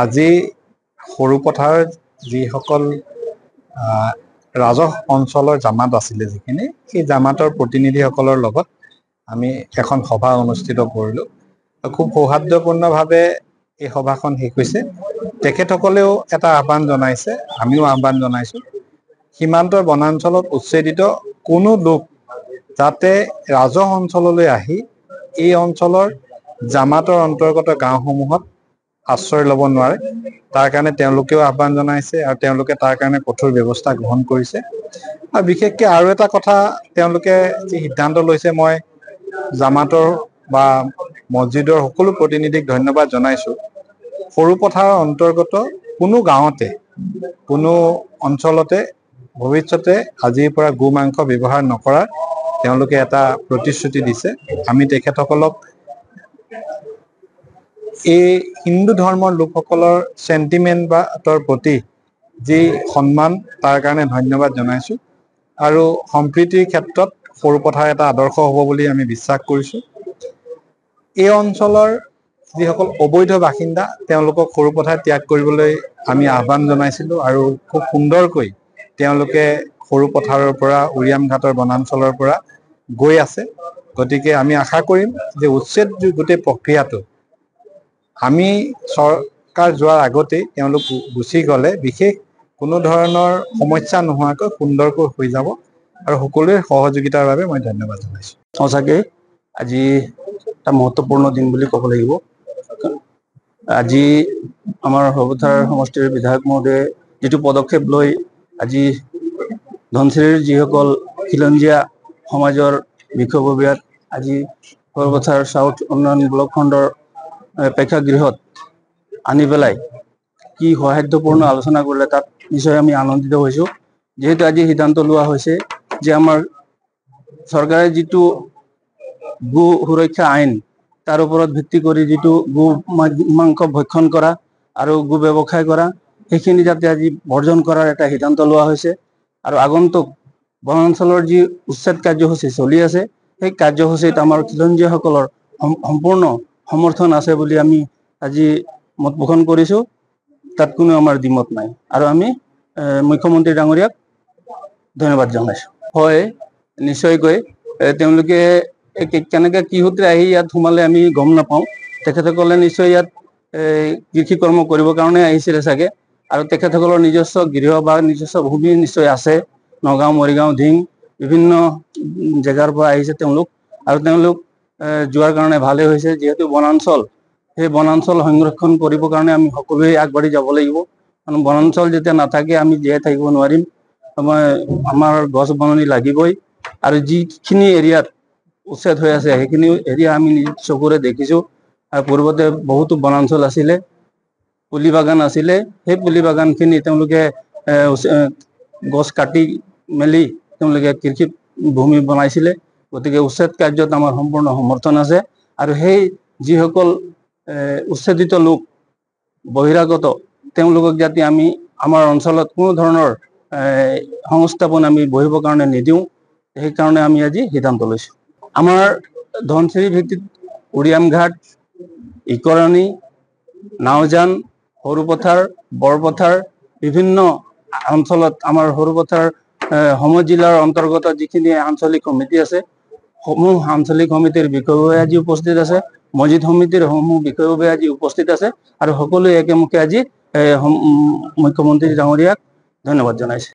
আজি সৰুপথাৰ যিসকল ৰাজহ অঞ্চলৰ জামাত আছিলে যিখিনি সেই জামাতৰ প্ৰতিনিধিসকলৰ লগত আমি এখন সভা অনুষ্ঠিত কৰিলোঁ। খুব সৌহাৰ্দ্যপূৰ্ণভাৱে এই সভাখন শেষ হৈছে। তেখেতসকলেও এটা আহ্বান জনাইছে, আমিও আহ্বান জনাইছোঁ, সীমান্তৰ বনাঞ্চলত উচ্ছেদিত কোনো লোক যাতে ৰাজহ অঞ্চললৈ আহি এই অঞ্চলৰ জামাতৰ অন্তৰ্গত গাঁওসমূহত আশ্ৰয় ল'ব নোৱাৰে, তাৰ কাৰণে তেওঁলোকেও আহ্বান জনাইছে আৰু তেওঁলোকে তাৰ কাৰণে কঠোৰ ব্যৱস্থা গ্ৰহণ কৰিছে। আৰু বিশেষকৈ আৰু এটা কথা তেওঁলোকে যি সিদ্ধান্ত লৈছে, মই জামাতৰ বা মছজিদৰ সকলো প্ৰতিনিধিক ধন্যবাদ জনাইছোঁ। সৰুপথাৰৰ অন্তৰ্গত কোনো গাঁৱতে কোনো অঞ্চলতে ভৱিষ্যতে আজিৰ পৰা গো মাংস ব্যৱহাৰ নকৰাৰ তেওঁলোকে এটা প্ৰতিশ্ৰুতি দিছে। আমি তেখেতসকলক এই হিন্দু ধৰ্মৰ লোকসকলৰ চেণ্টিমেণ্ট বা তাৰ প্ৰতি যি সন্মান, তাৰ কাৰণে ধন্যবাদ জনাইছোঁ। আৰু সম্প্ৰীতিৰ ক্ষেত্ৰত সৰুপথাৰ এটা আদৰ্শ হ'ব বুলি আমি বিশ্বাস কৰিছোঁ। এই অঞ্চলৰ যিসকল অবৈধ বাসিন্দা তেওঁলোকক সৰুপথাৰ ত্যাগ কৰিবলৈ আমি আহ্বান জনাইছিলোঁ আৰু খুব সুন্দৰকৈ তেওঁলোকে সৰুপথাৰৰ পৰা উৰিয়াম ঘাটৰ বনাঞ্চলৰ পৰা গৈ আছে। গতিকে আমি আশা কৰিম যে উচ্ছেদ গোটেই প্ৰক্ৰিয়াটো আমি চৰকাৰ যোৱাৰ আগতেই তেওঁলোক গুচি গ'লে বিশেষ কোনো ধৰণৰ সমস্যা নোহোৱাকৈ সুন্দৰকৈ হৈ যাব। আৰু সকলোৰে সহযোগিতাৰ বাবে মই ধন্যবাদ জনাইছোঁ। সঁচাকে আজি এটা মহত্বপূৰ্ণ দিন বুলি ক'ব লাগিব। আজি আমাৰ সৰুপথাৰ সমষ্টিৰ বিধায়ক মহোদয়ে যিটো পদক্ষেপ লৈ আজি ধনশিৰিৰ যিসকল খিলঞ্জীয়া সমাজৰ বিষয়ববীয়াক আজি সৰুপথাৰ চাউথ উন্নয়ন ব্লক খণ্ডৰ প্ৰেক্ষাগৃহত আনি পেলাই কি সৌহাৰ্দ্যপূৰ্ণ আলোচনা কৰিলে, তাত নিশ্চয় আমি আনন্দিত হৈছোঁ। যিহেতু আজি সিদ্ধান্ত লোৱা হৈছে যে আমাৰ চৰকাৰে যিটো গো সুৰক্ষা আইন, তাৰ ওপৰত ভিত্তি কৰি যিটো গো মাংস ভক্ষণ কৰা আৰু গো ব্যৱসায় কৰা, সেইখিনি যাতে আজি বৰ্জন কৰাৰ এটা সিদ্ধান্ত লোৱা হৈছে। আৰু আগন্তুক বনাঞ্চলৰ যি উচ্ছেদ কাৰ্যসূচী চলি আছে, সেই কাৰ্যসূচীত আমাৰ খিলঞ্জীয়াসকলৰ সম্পূৰ্ণ সমৰ্থন আছে বুলি আমি আজি মত পোষণ কৰিছোঁ। তাত কোনো আমাৰ দ্বিমত নাই আৰু আমি মুখ্যমন্ত্ৰী ডাঙৰীয়াক ধন্যবাদ জনাইছোঁ। হয়, নিশ্চয়কৈ তেওঁলোকে কেনেকৈ কি সূত্ৰে আহি ইয়াত সোমালে আমি গম নাপাওঁ। তেখেতসকলে নিশ্চয় ইয়াত কৃষি কৰ্ম কৰিবৰ কাৰণে আহিছিলে চাগে, আৰু তেখেতসকলৰ নিজস্ব গৃহ বা নিজস্ব ভূমি নিশ্চয় আছে। নগাঁও, মৰিগাঁও, ধিং বিভিন্ন জেগাৰ পৰা আহিছে তেওঁলোক, আৰু তেওঁলোক যোৱাৰ কাৰণে ভালেই হৈছে। যিহেতু বনাঞ্চল, সেই বনাঞ্চল সংৰক্ষণ কৰিবৰ কাৰণে আমি সকলোৱে আগবাঢ়ি যাব লাগিব। কাৰণ বনাঞ্চল যেতিয়া নাথাকে আমি জীয়াই থাকিব নোৱাৰিম। আমাৰ গছ বননি লাগিবই। আৰু যিখিনি এৰিয়াত উচ্ছেদ হৈ আছে সেইখিনি এৰিয়া আমি চকুৰে দেখিছোঁ। আৰু পূৰ্বতে বহুতো বনাঞ্চল আছিলে, পুলি বাগান আছিলে, সেই পুলি বাগানখিনি তেওঁলোকে গছ কাটি মেলি তেওঁলোকে কৃষি ভূমি বনাইছিলে। গতিকে উচ্ছেদ কাৰ্যত আমাৰ সম্পূৰ্ণ সমৰ্থন আছে। আৰু সেই যিসকল উচ্ছেদিত লোক বহিৰাগত, তেওঁলোকক যাতে আমি আমাৰ অঞ্চলত কোনো ধৰণৰ সংস্থাপন আমি বহিবৰ কাৰণে নিদিওঁ, সেইকাৰণে আমি আজি সিদ্ধান্ত লৈছোঁ। আমাৰ ধনশিৰি ভিত্তিত উৰিয়াম ঘাট, ইকৰাণী, নাওজান, সৰুপথাৰ, বৰপথাৰ বিভিন্ন অঞ্চলত আমাৰ সৰুপথাৰ সমজিলাৰ অন্তৰ্গত যিখিনি আঞ্চলিক সমিতি আছে, সমূহ আঞ্চলিক সমিতিৰ বিষয়ববীয়া আজি উপস্থিত আছে। মছজিদ সমিতিৰ সমূহ বিষয়ববীয়া আজি উপস্থিত আছে। আৰু সকলোৱে একেমুখে আজি মুখ্যমন্ত্ৰী ডাঙৰীয়াক ধন্যবাদ জনাইছে।